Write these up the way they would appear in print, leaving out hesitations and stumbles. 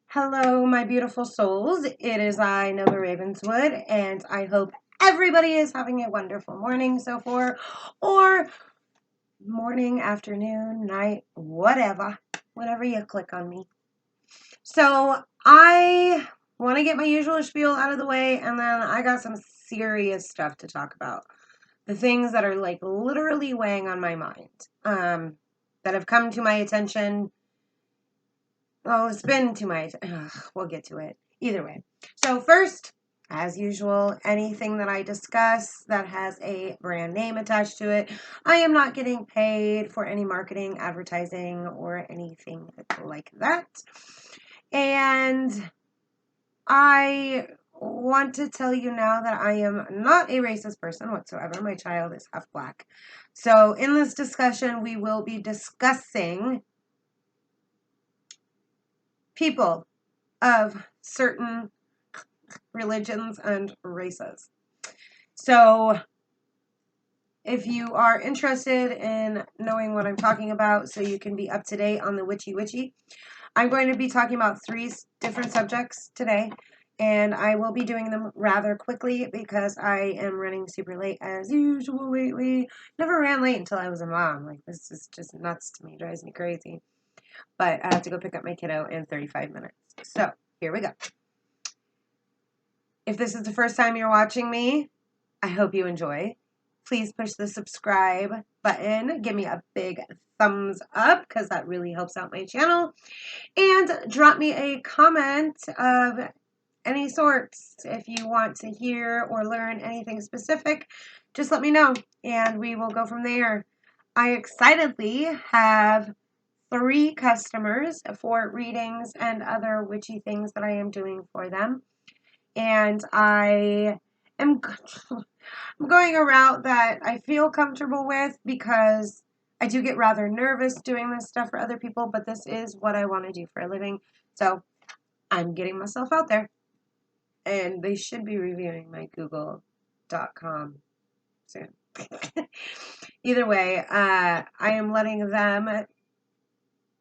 Hello, my beautiful souls. It is I, Nova Ravenswood, and I hope everybody is having a wonderful morning so far, or morning, afternoon, night, whatever, whenever you click on me. So, I want to get my usual spiel out of the way, and then I got some serious stuff to talk about. The things that are like literally weighing on my mind, that have come to my attention. Well, it's been to my, we'll get to it. Either way. So first, as usual, anything that I discuss that has a brand name attached to it, I am not getting paid for any marketing, advertising, or anything like that. And I want to tell you now that I am not a racist person whatsoever. My child is half black. So in this discussion, we will be discussing people of certain religions and races. So if you are interested in knowing what I'm talking about so you can be up to date on the Witchy, I'm going to be talking about 3 different subjects today, and I will be doing them rather quickly because I am running super late as usual lately. Never ran late until I was a mom. Like, this is just nuts to me. It drives me crazy. But I have to go pick up my kiddo in 35 minutes. So here we go. If this is the first time you're watching me, I hope you enjoy. Please push the subscribe button. Give me a big thumbs up because that really helps out my channel. And drop me a comment of any sorts. If you want to hear or learn anything specific, just let me know and we will go from there. I excitedly have 3 customers for readings and other witchy things that I am doing for them. And I am going a route that I feel comfortable with because I do get rather nervous doing this stuff for other people, but this is what I want to do for a living. So I'm getting myself out there. And they should be reviewing my google.com soon. Either way, I am letting them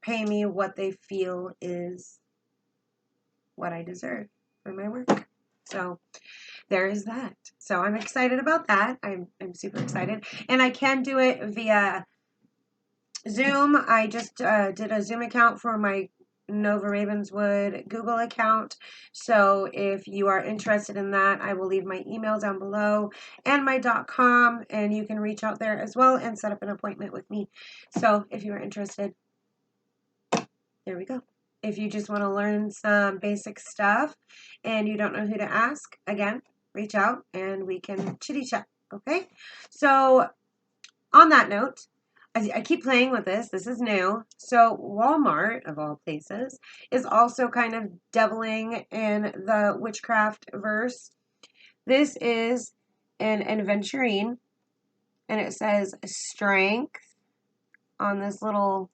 pay me what they feel is what I deserve for my work. So there is that. So I'm excited about that. I'm super excited. And I can do it via Zoom. I just did a Zoom account for my Nova Ravenswood Google account. So if you are interested in that, I will leave my email down below and my .com, and you can reach out there as well and set up an appointment with me. So if you are interested, there we go. If you just want to learn some basic stuff and you don't know who to ask, again, reach out and we can chitty chat. Okay? So on that note, I keep playing with this. This is new. So Walmart, of all places, is also kind of deviling in the witchcraft verse. This is an aventurine, and it says strength on this little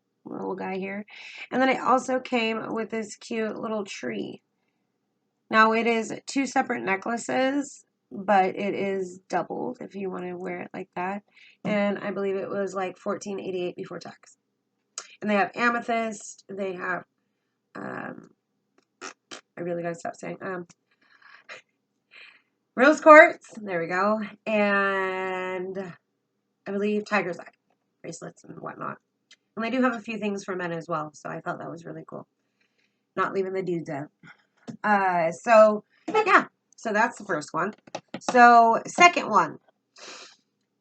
guy here. And then it also came with this cute little tree. Now it is 2 separate necklaces, but it is doubled if you want to wear it like that. And I believe it was like $14.88 before tax. And they have amethyst. They have, I really gotta stop saying, rose quartz. There we go. And I believe tiger's eye bracelets and whatnot. And they do have a few things for men as well, so I thought that was really cool. Not leaving the dudes out. So that's the first one. So second one,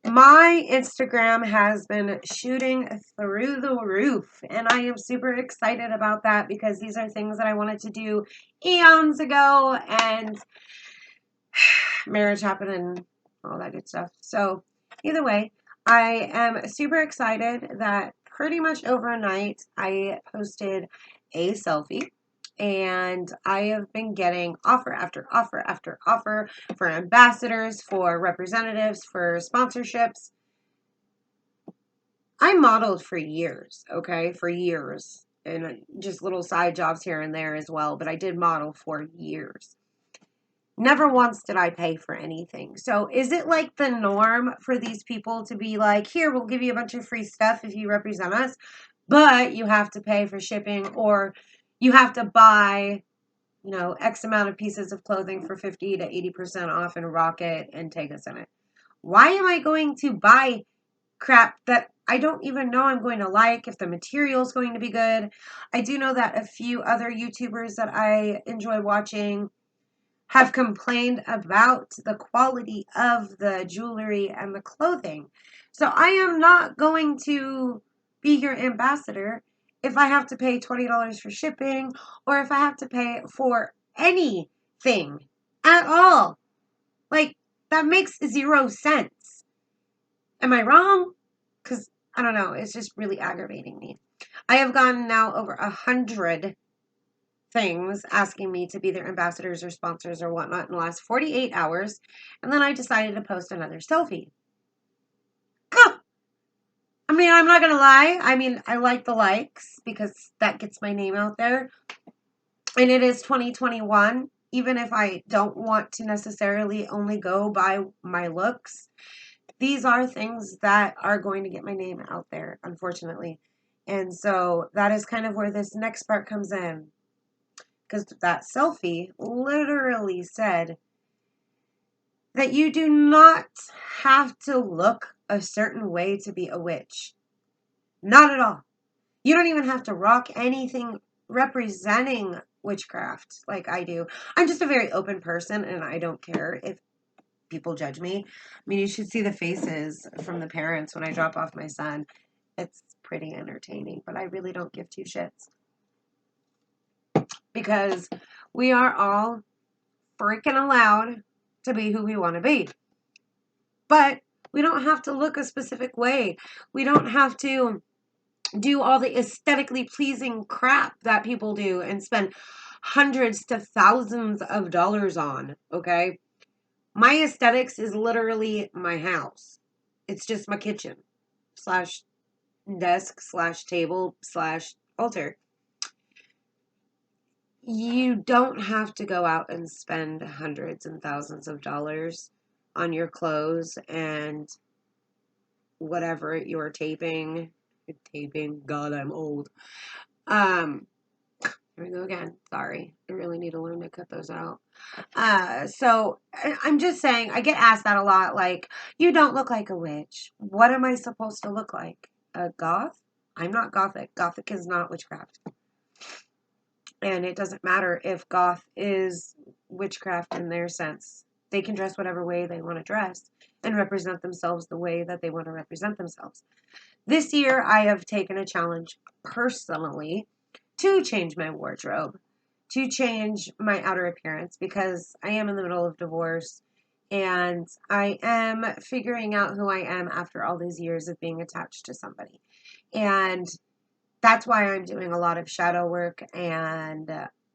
my Instagram has been shooting through the roof, and I am super excited about that because these are things that I wanted to do eons ago, and marriage happened and all that good stuff. So either way, I am super excited that pretty much overnight I posted a selfie. And I have been getting offer after offer after offer for ambassadors, for representatives, for sponsorships. I modeled for years, okay? For years. And just little side jobs here and there as well. But I did model for years. Never once did I pay for anything. So is it like the norm for these people to be like, here, we'll give you a bunch of free stuff if you represent us, but you have to pay for shipping, or you have to buy you know, X amount of pieces of clothing for 50 to 80% off and rock it and take us in it. Why am I going to buy crap that I don't even know I'm going to like, if the material is going to be good? I do know that a few other YouTubers that I enjoy watching have complained about the quality of the jewelry and the clothing. So I am not going to be your ambassador if I have to pay $20 for shipping, or if I have to pay for anything at all. Like, that makes 0 sense. Am I wrong? Because, I don't know, it's just really aggravating me. I have gotten now over 100 things asking me to be their ambassadors or sponsors or whatnot in the last 48 hours. And then I decided to post another selfie. Huh. I mean, I'm not going to lie. I mean, I like the likes because that gets my name out there. And it is 2021. Even if I don't want to necessarily only go by my looks, these are things that are going to get my name out there, unfortunately. And so that is kind of where this next part comes in. Because that selfie literally said that you do not have to look a certain way to be a witch. Not at all. You don't even have to rock anything representing witchcraft like I do. I'm just a very open person, and I don't care if people judge me. I mean, you should see the faces from the parents when I drop off my son. It's pretty entertaining, but I really don't give two shits. Because we are all freaking allowed to be who we want to be. But we don't have to look a specific way. We don't have to do all the aesthetically pleasing crap that people do and spend hundreds to thousands of dollars on, okay? My aesthetics is literally my house. It's just my kitchen slash desk slash table slash altar. You don't have to go out and spend hundreds and thousands of dollars on your clothes and whatever you're taping. God, I'm old. Here we go again. Sorry. I really need to learn to cut those out. So I'm just saying, I get asked that a lot. Like, you don't look like a witch. What am I supposed to look like? A goth? I'm not gothic. Gothic is not witchcraft. And it doesn't matter if goth is witchcraft in their sense. They can dress whatever way they want to dress and represent themselves the way that they want to represent themselves. This year, I have taken a challenge personally to change my wardrobe, to change my outer appearance, because I am in the middle of divorce and I am figuring out who I am after all these years of being attached to somebody. And that's why I'm doing a lot of shadow work and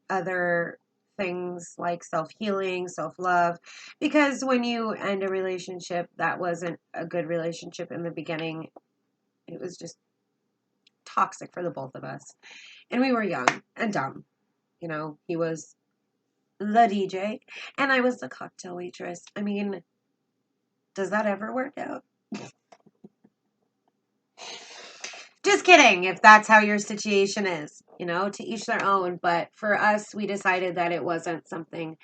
other things like self-healing, self-love, because when you end a relationship that wasn't a good relationship in the beginning, it was just toxic for the both of us. And we were young and dumb. You know, he was the DJ and I was the cocktail waitress. I mean, does that ever work out? Just kidding, if that's how your situation is, you know, to each their own. But for us, we decided that it wasn't something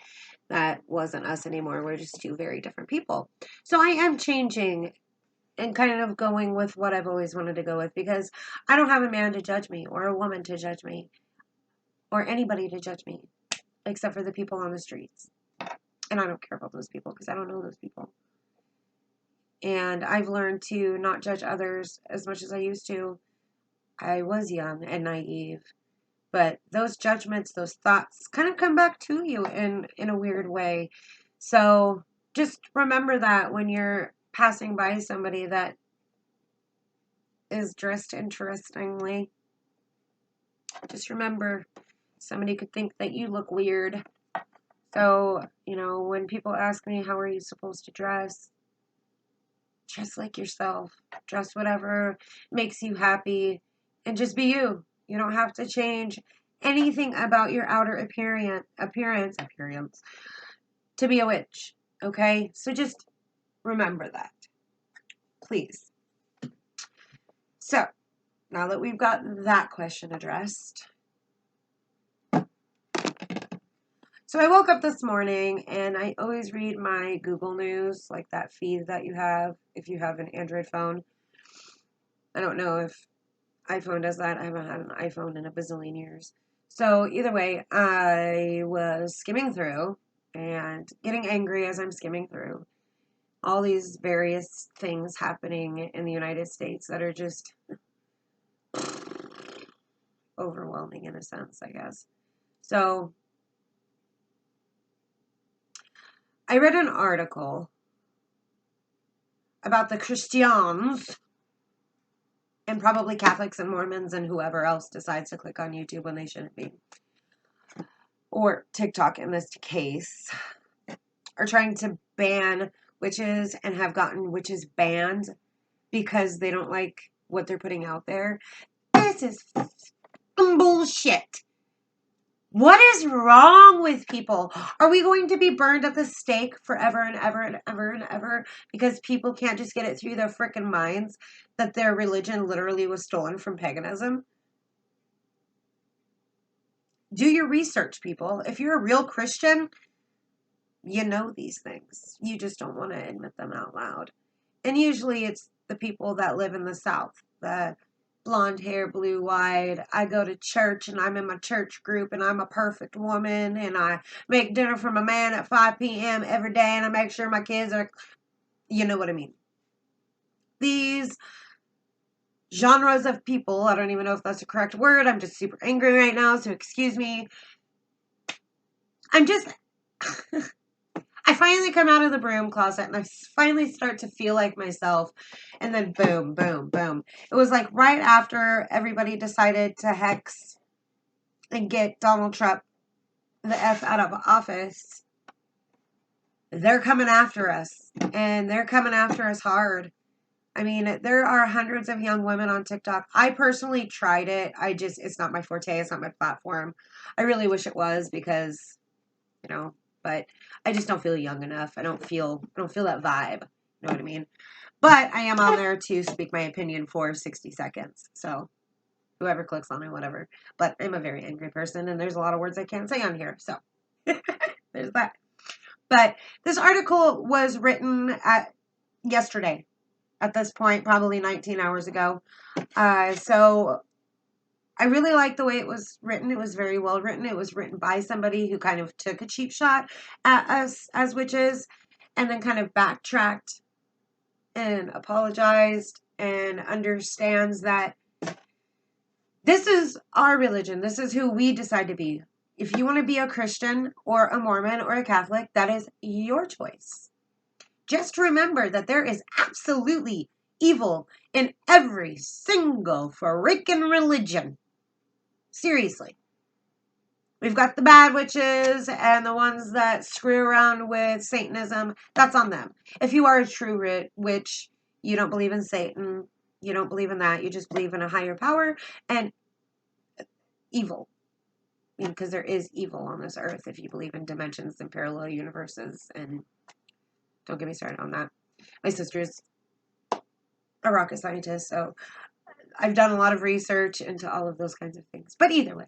that wasn't us anymore. We're just two very different people. So I am changing and kind of going with what I've always wanted to go with, because I don't have a man to judge me or a woman to judge me or anybody to judge me except for the people on the streets. And I don't care about those people because I don't know those people. And I've learned to not judge others as much as I used to. I was young and naive, but those judgments, those thoughts kind of come back to you in a weird way. So just remember that when you're passing by somebody that is dressed interestingly, just remember somebody could think that you look weird. So, you know, when people ask me, how are you supposed to dress? Dress like yourself. Dress whatever makes you happy. And just be you. You don't have to change anything about your outer appearance to be a witch. Okay? So just remember that. Please. So, now that we've got that question addressed, So I woke up this morning and I always read my Google News, like that feed that you have if you have an Android phone. I don't know if iPhone does that. I haven't had an iPhone in a bazillion years. So either way, I was skimming through and getting angry as I'm skimming through all these various things happening in the United States that are just overwhelming in a sense, I guess. So I read an article about the Christians and probably Catholics and Mormons and whoever else decides to click on YouTube when they shouldn't be, or TikTok in this case, are trying to ban witches and have gotten witches banned because they don't like what they're putting out there. This is bullshit. What is wrong with people? Are we going to be burned at the stake forever and ever and ever and ever because people can't just get it through their freaking minds that their religion literally was stolen from paganism? Do your research, people. If you're a real Christian, you know these things. You just don't want to admit them out loud. And usually it's the people that live in the South, the blonde hair, blue-eyed. I go to church and I'm in my church group and I'm a perfect woman and I make dinner for my man at 5 p.m. every day and I make sure my kids are, you know what I mean. These genres of people, I don't even know if that's a correct word. I'm just super angry right now, so excuse me. I'm just... I finally come out of the broom closet and I finally start to feel like myself. And then boom, boom, boom. It was like right after everybody decided to hex and get Donald Trump the F out of office. They're coming after us. And they're coming after us hard. I mean, there are hundreds of young women on TikTok. I personally tried it. It's not my forte. It's not my platform. I really wish it was because, but I just don't feel young enough. I don't feel that vibe. You know what I mean? But I am on there to speak my opinion for 60 seconds. So whoever clicks on it, whatever. But I'm a very angry person and there's a lot of words I can't say on here. So there's that. But this article was written yesterday at this point, probably 19 hours ago. So I really like the way it was written. It was very well written. It was written by somebody who kind of took a cheap shot at us as witches and then kind of backtracked and apologized and understands that this is our religion. This is who we decide to be. If you want to be a Christian or a Mormon or a Catholic, that is your choice. Just remember that there is absolutely evil in every single freaking religion. Seriously. We've got the bad witches and the ones that screw around with Satanism. That's on them. If you are a true witch, you don't believe in Satan. You don't believe in that. You just believe in a higher power and evil. Because there is evil on this earth if you believe in dimensions and parallel universes. And don't get me started on that. My sister's a rocket scientist, so I've done a lot of research into all of those kinds of things. But either way,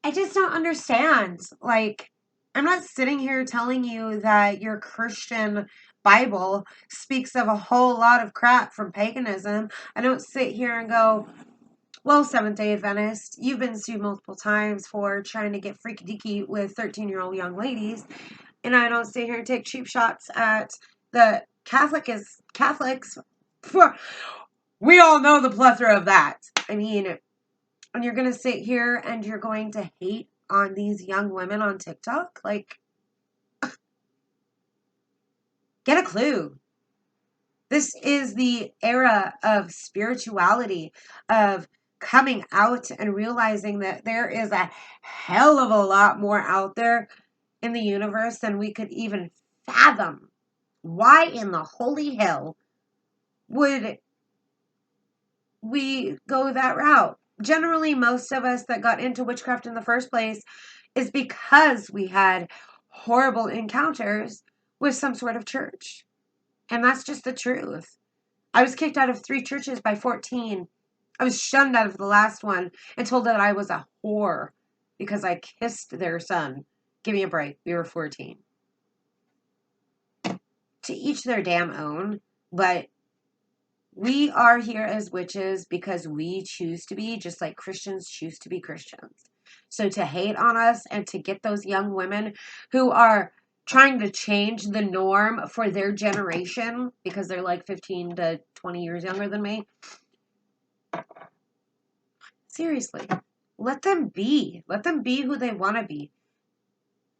I just don't understand. Like, I'm not sitting here telling you that your Christian Bible speaks of a whole lot of crap from paganism. I don't sit here and go, well, Seventh-day Adventist, you've been sued multiple times for trying to get freaky deaky with 13-year-old young ladies. And I don't sit here and take cheap shots at the Catholics. For, we all know the plethora of that. I mean, and you're going to sit here and you're going to hate on these young women on TikTok? Like, get a clue. This is the era of spirituality, of coming out and realizing that there is a hell of a lot more out there in the universe than we could even fathom. Why in the holy hell would we go that route? Generally, most of us that got into witchcraft in the first place is because we had horrible encounters with some sort of church. And that's just the truth. I was kicked out of 3 churches by 14. I was shunned out of the last one and told that I was a whore. because I kissed their son. Give me a break. We were 14. To each their damn own, but we are here as witches because we choose to be, just like Christians choose to be Christians. So to hate on us and to get those young women who are trying to change the norm for their generation because they're like 15 to 20 years younger than me. Seriously, let them be. Let them be who they want to be.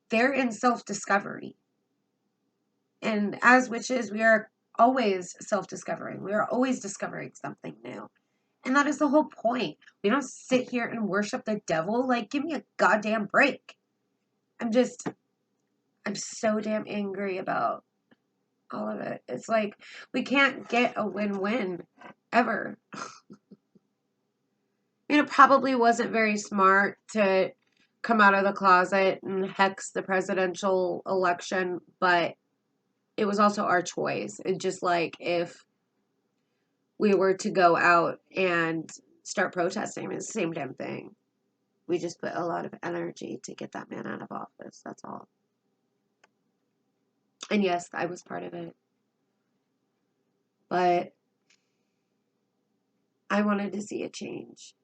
They're in self-discovery. And as witches, we are always self-discovering. We are always discovering something new. And that is the whole point. We don't sit here and worship the devil. Like, give me a goddamn break. I'm so damn angry about all of it. It's like, we can't get a win-win ever. I mean, it probably wasn't very smart to come out of the closet and hex the presidential election, but it was also our choice. It's just like if we were to go out and start protesting, it's the same damn thing. We just put a lot of energy to get that man out of office. That's all. And yes, I was part of it. But I wanted to see a change.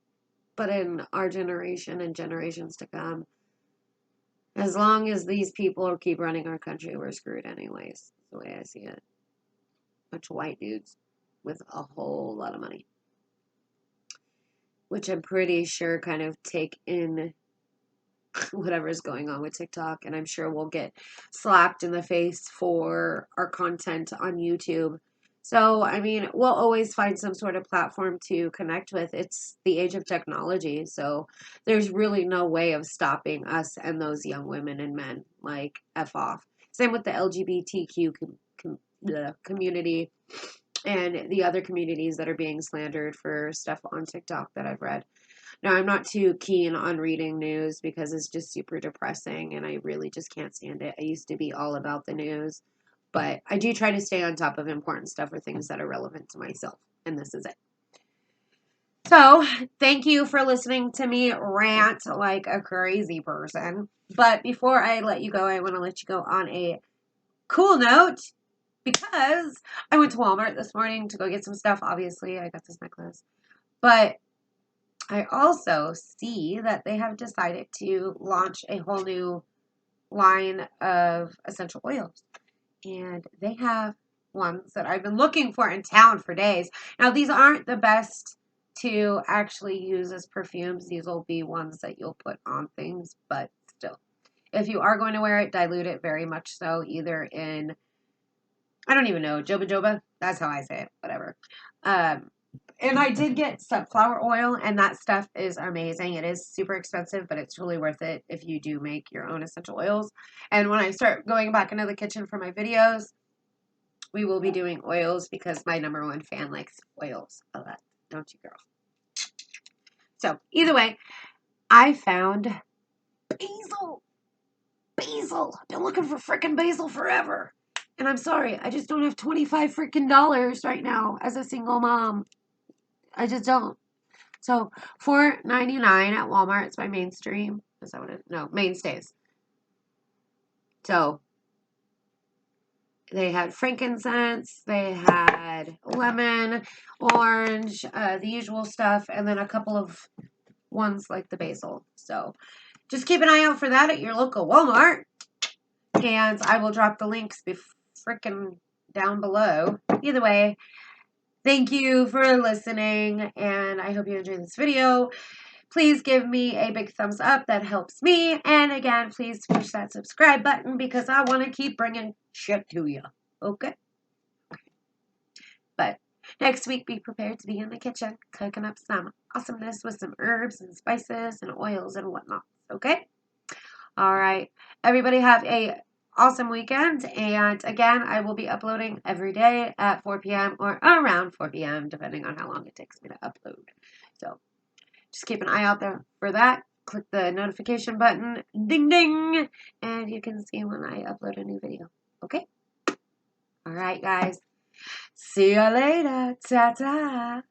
But in our generation and generations to come, as long as these people keep running our country, we're screwed anyways. That's the way I see it. Bunch of white dudes with a whole lot of money. Which I'm pretty sure kind of take in whatever's going on with TikTok, and I'm sure we'll get slapped in the face for our content on YouTube. So, I mean, we'll always find some sort of platform to connect with. It's the age of technology, so there's really no way of stopping us and those young women and men. Like, F off. Same with the LGBTQ community and the other communities that are being slandered for stuff on TikTok that I've read. Now, I'm not too keen on reading news because it's just super depressing and I really just can't stand it. I used to be all about the news, but I do try to stay on top of important stuff or things that are relevant to myself, and this is it. So, thank you for listening to me rant like a crazy person. But before I let you go, I want to let you go on a cool note because I went to Walmart this morning to go get some stuff. Obviously, I got this necklace. But I also see that they have decided to launch a whole new line of essential oils. And they have ones that I've been looking for in town for days. Now, these aren't the best to actually use as perfumes. These will be ones that you'll put on things, but still. If you are going to wear it, dilute it very much so, either in, I don't even know, joba joba. That's how I say it. Whatever. And I did get sunflower oil, and that stuff is amazing. It is super expensive, but it's really worth it if you do make your own essential oils. And when I start going back into the kitchen for my videos, we will be doing oils because my #1 fan likes oils a lot. Don't you, girl? So, either way, I found basil. Basil. I've been looking for freaking basil forever. And I'm sorry, I just don't have 25 freaking dollars right now as a single mom. I just don't. So $4.99 at Walmart. It's my mainstream. Is that what it is? No, mainstays. So they had frankincense, they had lemon, orange, the usual stuff, and then a couple of ones like the basil. So just keep an eye out for that at your local Walmart. And I will drop the links freaking down below. Either way, thank you for listening, and I hope you enjoyed this video. Please give me a big thumbs up. That helps me. And again, please push that subscribe button because I want to keep bringing shit to you. Okay? But next week, be prepared to be in the kitchen cooking up some awesomeness with some herbs and spices and oils and whatnot. Okay? All right. Everybody have a awesome weekend. And again, I will be uploading every day at 4 p.m. or around 4 p.m. depending on how long it takes me to upload. So just keep an eye out there for that. Click the notification button, ding ding, and you can see when I upload a new video. Okay? All right, guys. See you later. Ta-ta.